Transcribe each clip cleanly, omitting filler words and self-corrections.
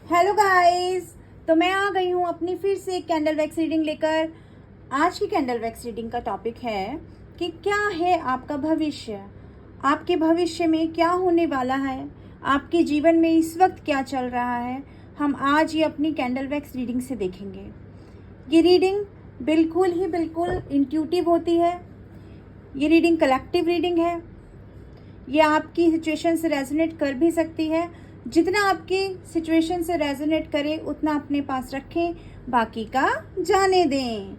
Hello guys. तो मैं आ गई हूँ अपनी फिर से एक कैंडल वैक्स रीडिंग लेकर। आज की कैंडल वैक्स रीडिंग का टॉपिक है कि क्या है आपका भविष्य। आपके भविष्य में क्या होने वाला है, आपके जीवन में इस वक्त क्या चल रहा है, हम आज ये अपनी कैंडल वैक्स रीडिंग से देखेंगे। ये रीडिंग बिल्कुल इंट्यूटिव होती है। ये रीडिंग कलेक्टिव रीडिंग है। ये आपकी सिचुएशन से रेजोनेट कर भी सकती है। जितना आपकी सिचुएशन से रेजोनेट करे उतना अपने पास रखें, बाकी का जाने दें।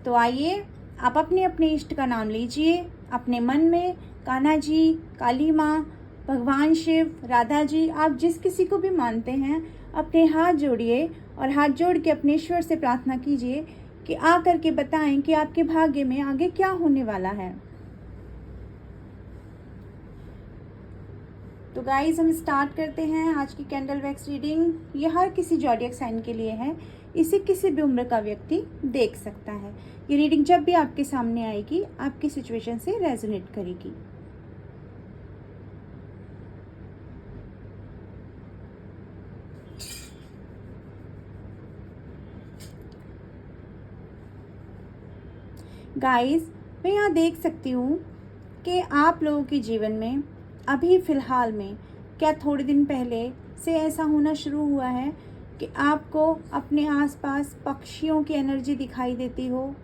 तो आइए, आप अपने अपने इष्ट का नाम लीजिए अपने मन में। कान्हा जी, काली माँ, भगवान शिव, राधा जी, आप जिस किसी को भी मानते हैं अपने हाथ जोड़िए और हाथ जोड़ के अपने ईश्वर से प्रार्थना कीजिए कि आ करके बताएं कि आपके भाग्य में आगे क्या होने वाला है। तो गाइज, हम स्टार्ट करते हैं आज की कैंडल वैक्स रीडिंग। ये हर किसी जॉडियक साइन के लिए है। इसे किसी भी उम्र का व्यक्ति देख सकता है। ये रीडिंग जब भी आपके सामने आएगी आपकी सिचुएशन से रेजोनेट करेगी। गाइज, मैं यहाँ देख सकती हूँ कि आप लोगों के जीवन में अभी फ़िलहाल में क्या थोड़े दिन पहले से ऐसा होना शुरू हुआ है कि आपको अपने आसपास पक्षियों की एनर्जी दिखाई देती हो,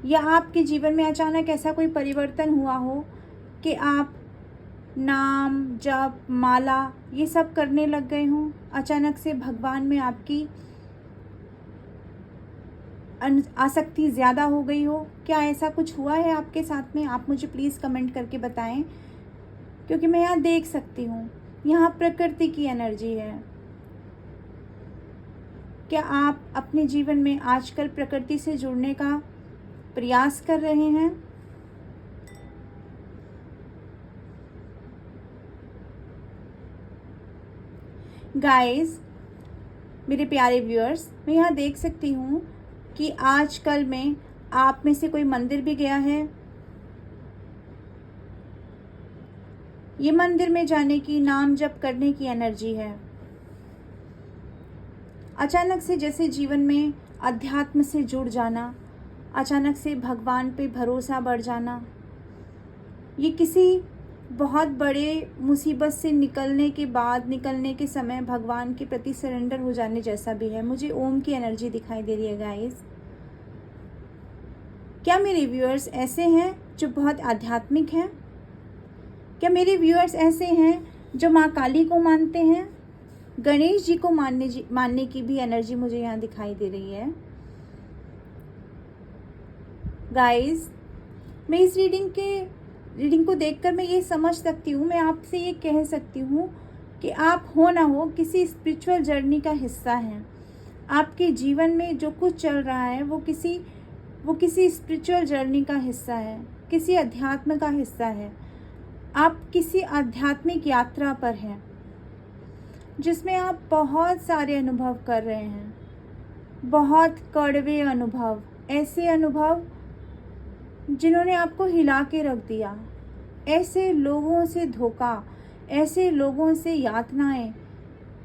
या आपके जीवन में अचानक ऐसा कोई परिवर्तन हुआ हो कि आप नाम जप माला ये सब करने लग गए हों। अचानक से भगवान में आपकी आसक्ति ज़्यादा हो गई हो। क्या ऐसा कुछ हुआ है आपके साथ में? आप मुझे प्लीज़ कमेंट करके बताएं, क्योंकि मैं यहाँ देख सकती हूँ यहाँ प्रकृति की एनर्जी है। क्या आप अपने जीवन में आजकल प्रकृति से जुड़ने का प्रयास कर रहे हैं? गाइस, मेरे प्यारे व्यूअर्स, मैं यहाँ देख सकती हूँ कि आजकल में आप में से कोई मंदिर भी गया है। ये मंदिर में जाने की, नाम जप करने की एनर्जी है। अचानक से जैसे जीवन में अध्यात्म से जुड़ जाना, अचानक से भगवान पे भरोसा बढ़ जाना, ये किसी बहुत बड़े मुसीबत से निकलने के बाद, निकलने के समय भगवान के प्रति सरेंडर हो जाने जैसा भी है। मुझे ओम की एनर्जी दिखाई दे रही है गाइस। क्या मेरे व्यूअर्स ऐसे हैं जो बहुत आध्यात्मिक हैं? क्या मेरे व्यूअर्स ऐसे हैं जो माँ काली को मानते हैं? गणेश जी को मानने की भी एनर्जी मुझे यहाँ दिखाई दे रही है। गाइस, मैं इस रीडिंग को देखकर मैं ये समझ सकती हूँ, मैं आपसे ये कह सकती हूँ कि आप हो ना हो किसी स्पिरिचुअल जर्नी का हिस्सा हैं। आपके जीवन में जो कुछ चल रहा है वो किसी स्पिरिचुअल जर्नी का हिस्सा है, किसी अध्यात्म का हिस्सा है। आप किसी आध्यात्मिक यात्रा पर हैं जिसमें आप बहुत सारे अनुभव कर रहे हैं, बहुत कड़वे अनुभव, ऐसे अनुभव जिन्होंने आपको हिला के रख दिया, ऐसे लोगों से धोखा, ऐसे लोगों से यातनाएं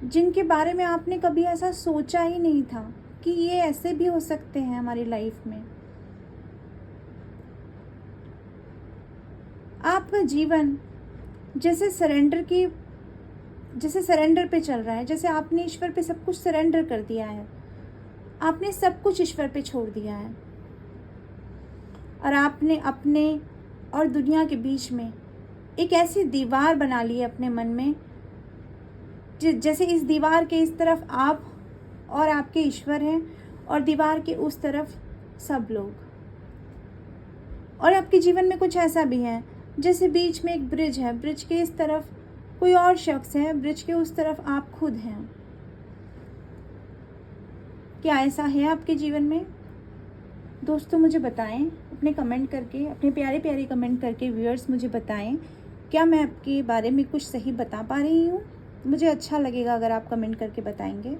जिनके बारे में आपने कभी ऐसा सोचा ही नहीं था कि ये ऐसे भी हो सकते हैं हमारी लाइफ में। आपका जीवन जैसे सरेंडर पे चल रहा है, जैसे आपने ईश्वर पे सब कुछ सरेंडर कर दिया है। आपने सब कुछ ईश्वर पे छोड़ दिया है और आपने अपने और दुनिया के बीच में एक ऐसी दीवार बना ली है अपने मन में, जैसे इस दीवार के इस तरफ आप और आपके ईश्वर हैं और दीवार के उस तरफ सब लोग। और आपके जीवन में कुछ ऐसा भी है जैसे बीच में एक ब्रिज है, ब्रिज के इस तरफ कोई और शख्स है, ब्रिज के उस तरफ आप खुद हैं। क्या ऐसा है आपके जीवन में? दोस्तों मुझे बताएं अपने कमेंट करके, अपने प्यारे प्यारे कमेंट करके। व्यूअर्स मुझे बताएं, क्या मैं आपके बारे में कुछ सही बता पा रही हूँ? मुझे अच्छा लगेगा अगर आप कमेंट करके बताएंगे।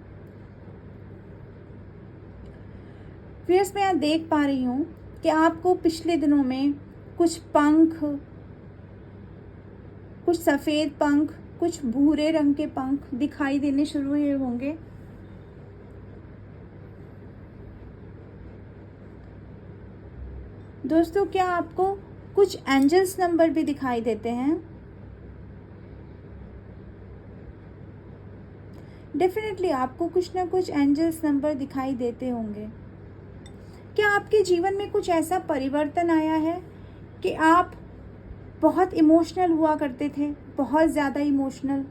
व्यूअर्स, मैं यहाँ देख पा रही हूँ कि आपको पिछले दिनों में कुछ पंख, कुछ सफ़ेद पंख, कुछ भूरे रंग के पंख दिखाई देने शुरू हुए होंगे। दोस्तों, क्या आपको कुछ एंजल्स नंबर भी दिखाई देते हैं? डेफिनेटली आपको कुछ ना कुछ एंजल्स नंबर दिखाई देते होंगे। क्या आपके जीवन में कुछ ऐसा परिवर्तन आया है कि आप बहुत इमोशनल हुआ करते थे, बहुत ज़्यादा इमोशनल?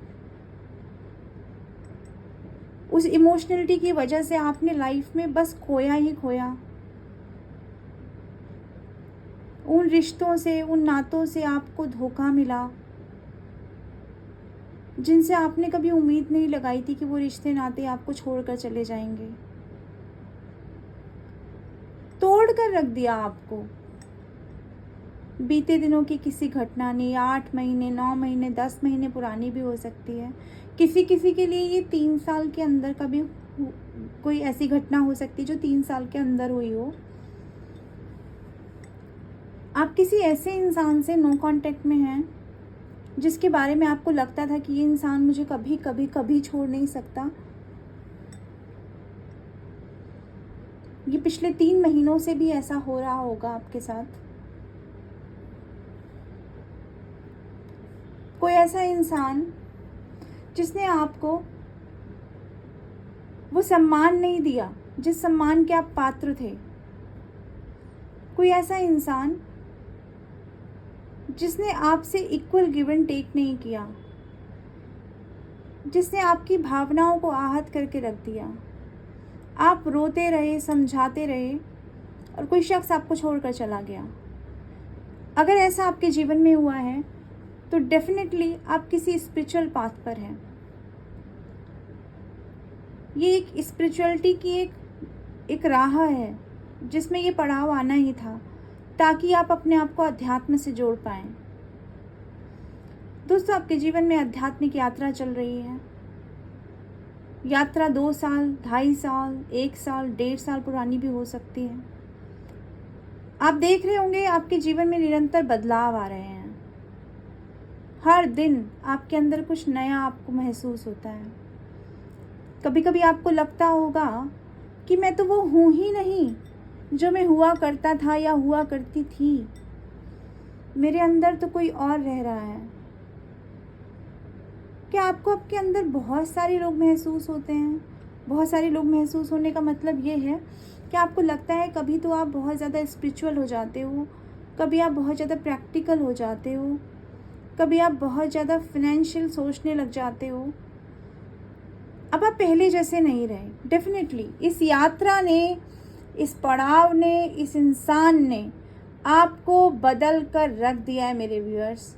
उस इमोशनलिटी की वजह से आपने लाइफ में बस खोया ही खोया। उन रिश्तों से, उन नातों से आपको धोखा मिला जिनसे आपने कभी उम्मीद नहीं लगाई थी कि वो रिश्ते नाते आपको छोड़कर चले जाएंगे। तोड़ कर रख दिया आपको बीते दिनों की किसी घटना ने। 8 महीने, 9 महीने, 10 महीने पुरानी भी हो सकती है। किसी किसी के लिए ये 3 साल के अंदर का भी कोई ऐसी घटना हो सकती है जो 3 साल के अंदर हुई हो। आप किसी ऐसे इंसान से नो कांटेक्ट में हैं जिसके बारे में आपको लगता था कि ये इंसान मुझे कभी कभी कभी छोड़ नहीं सकता। ये पिछले 3 महीनों से भी ऐसा हो रहा होगा आपके साथ। कोई ऐसा इंसान जिसने आपको वो सम्मान नहीं दिया जिस सम्मान के आप पात्र थे। कोई ऐसा इंसान जिसने आपसे इक्वल गिव एंड टेक नहीं किया, जिसने आपकी भावनाओं को आहत करके रख दिया। आप रोते रहे, समझाते रहे और कोई शख्स आपको छोड़कर चला गया। अगर ऐसा आपके जीवन में हुआ है तो डेफिनेटली आप किसी स्पिरिचुअल पाथ पर हैं। ये एक स्पिरिचुअलिटी की एक राह है जिसमें ये पड़ाव आना ही था ताकि आप अपने आप को अध्यात्म से जोड़ पाएं। दोस्तों, आपके जीवन में आध्यात्मिक यात्रा चल रही है। यात्रा 2 साल, 2.5 साल, 1 साल, 1.5 साल पुरानी भी हो सकती है। आप देख रहे होंगे आपके जीवन में निरंतर बदलाव आ रहे हैं। हर दिन आपके अंदर कुछ नया आपको महसूस होता है। कभी कभी आपको लगता होगा कि मैं तो वो हूँ ही नहीं जो मैं हुआ करता था या हुआ करती थी। मेरे अंदर तो कोई और रह रहा है। क्या आपको आपके अंदर बहुत सारे लोग महसूस होते हैं? बहुत सारे लोग महसूस होने का मतलब ये है कि आपको लगता है कभी तो आप बहुत ज़्यादा स्पिरिचुअल हो जाते हो, कभी आप बहुत ज़्यादा प्रैक्टिकल हो जाते हो, कभी आप बहुत ज़्यादा फाइनेंशियल सोचने लग जाते हो। अब आप पहले जैसे नहीं रहे। डेफिनेटली इस यात्रा ने, इस पड़ाव ने, इस इंसान ने आपको बदल कर रख दिया है मेरे व्यूअर्स।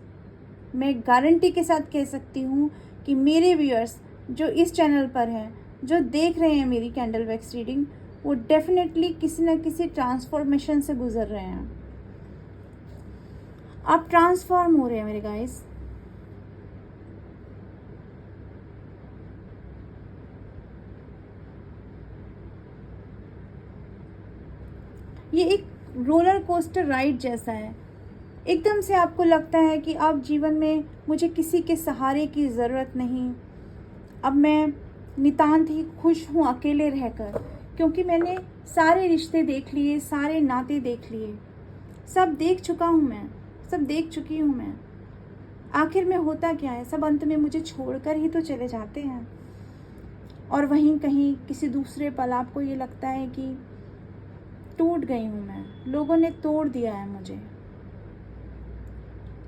मैं गारंटी के साथ कह सकती हूँ कि मेरे व्यूअर्स जो इस चैनल पर हैं, जो देख रहे हैं मेरी कैंडल वैक्स रीडिंग, वो डेफिनेटली किसी न किसी ट्रांसफॉर्मेशन से गुजर रहे हैं। आप ट्रांसफॉर्म हो रहे हैं मेरे गाइस। ये एक रोलर कोस्टर राइड जैसा है। एकदम से आपको लगता है कि अब जीवन में मुझे किसी के सहारे की ज़रूरत नहीं। अब मैं नितांत ही खुश हूँ अकेले रहकर, क्योंकि मैंने सारे रिश्ते देख लिए, सारे नाते देख लिए, सब देख चुका हूँ मैं, सब देख चुकी हूँ मैं। आखिर में होता क्या है, सब अंत में मुझे छोड़कर ही तो चले जाते हैं। और वहीं कहीं किसी दूसरे पल आपको ये लगता है कि टूट गई हूँ मैं, लोगों ने तोड़ दिया है मुझे।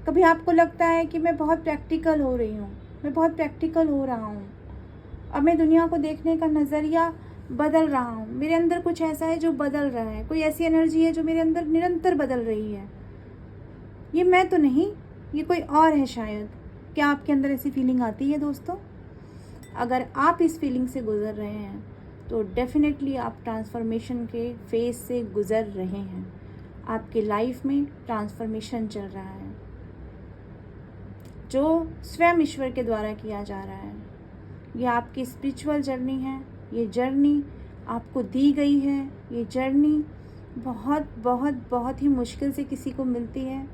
कभी आपको लगता है कि मैं बहुत प्रैक्टिकल हो रही हूँ, मैं बहुत प्रैक्टिकल हो रहा हूँ, अब मैं दुनिया को देखने का नज़रिया बदल रहा हूँ। मेरे अंदर कुछ ऐसा है जो बदल रहा है, कोई ऐसी एनर्जी है जो मेरे अंदर निरंतर बदल रही है। ये मैं तो नहीं, ये कोई और है शायद। क्या आपके अंदर ऐसी फीलिंग आती है दोस्तों? अगर आप इस फीलिंग से गुजर रहे हैं तो डेफिनेटली आप ट्रांसफॉर्मेशन के फेज से गुजर रहे हैं। आपके लाइफ में ट्रांसफॉर्मेशन चल रहा है जो स्वयं ईश्वर के द्वारा किया जा रहा है। ये आपकी स्पिरिचुअल जर्नी है। ये जर्नी आपको दी गई है। ये जर्नी बहुत बहुत बहुत ही मुश्किल से किसी को मिलती है।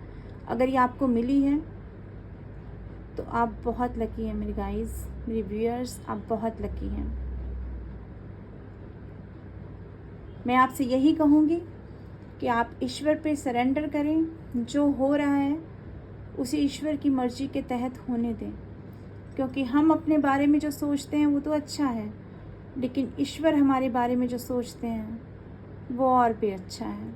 अगर ये आपको मिली है तो आप बहुत लकी हैं मेरे गाइस, मेरे व्यूअर्स, आप बहुत लकी हैं। मैं आपसे यही कहूँगी कि आप ईश्वर पे सरेंडर करें। जो हो रहा है उसे ईश्वर की मर्ज़ी के तहत होने दें, क्योंकि हम अपने बारे में जो सोचते हैं वो तो अच्छा है, लेकिन ईश्वर हमारे बारे में जो सोचते हैं वो और भी अच्छा है।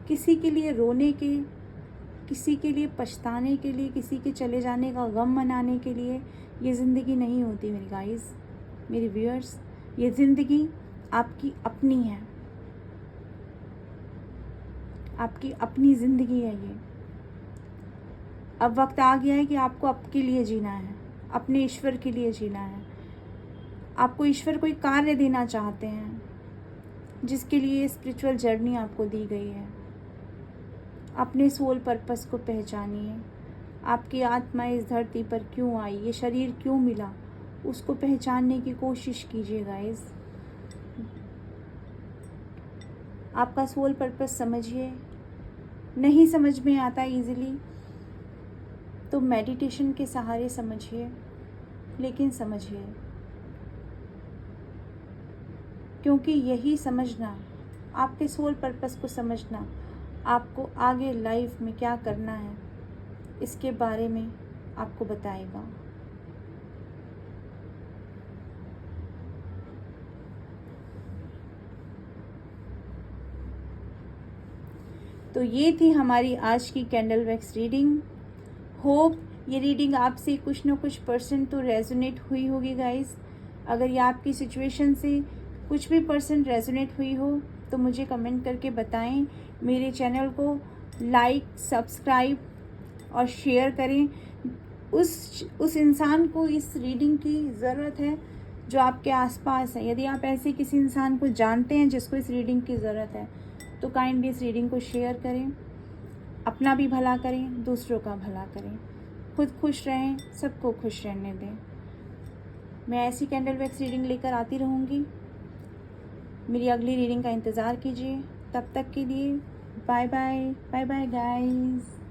किसी के लिए रोने के, किसी के लिए पछताने के लिए, किसी के चले जाने का गम मनाने के लिए ये ज़िंदगी नहीं होती मेरी गाइस, मेरे व्यूअर्स। ये ज़िंदगी आपकी अपनी है, आपकी अपनी ज़िंदगी है ये। अब वक्त आ गया है कि आपको आपके लिए जीना है, अपने ईश्वर के लिए जीना है। आपको ईश्वर कोई कार्य देना चाहते हैं, जिसके लिए स्पिरिचुअल जर्नी आपको दी गई है। अपने सोल पर्पस को पहचानिए। आपकी आत्मा इस धरती पर क्यों आई, ये शरीर क्यों मिला, उसको पहचानने की कोशिश कीजिए गाइस। आपका सोल पर्पस समझिए। नहीं समझ में आता इजीली तो मेडिटेशन के सहारे समझिए, लेकिन समझिए, क्योंकि यही समझना, आपके सोल पर्पस को समझना, आपको आगे लाइफ में क्या करना है इसके बारे में आपको बताएगा। तो ये थी हमारी आज की कैंडल वैक्स रीडिंग। होप ये रीडिंग आपसे कुछ न कुछ % तो रेजोनेट हुई होगी गाइस। अगर ये आपकी सिचुएशन से कुछ भी % रेजोनेट हुई हो तो मुझे कमेंट करके बताएं। मेरे चैनल को लाइक, सब्सक्राइब और शेयर करें। उस इंसान को इस रीडिंग की ज़रूरत है जो आपके आसपास है। यदि आप ऐसे किसी इंसान को जानते हैं जिसको इस रीडिंग की ज़रूरत है तो काइंडली इस रीडिंग को शेयर करें। अपना भी भला करें, दूसरों का भला करें, खुद खुश रहें, सबको खुश रहने दें। मैं ऐसी कैंडल वैक्स रीडिंग लेकर आती रहूँगी। मेरी अगली रीडिंग का इंतज़ार कीजिए। तब तक के लिए bye bye, bye bye guys.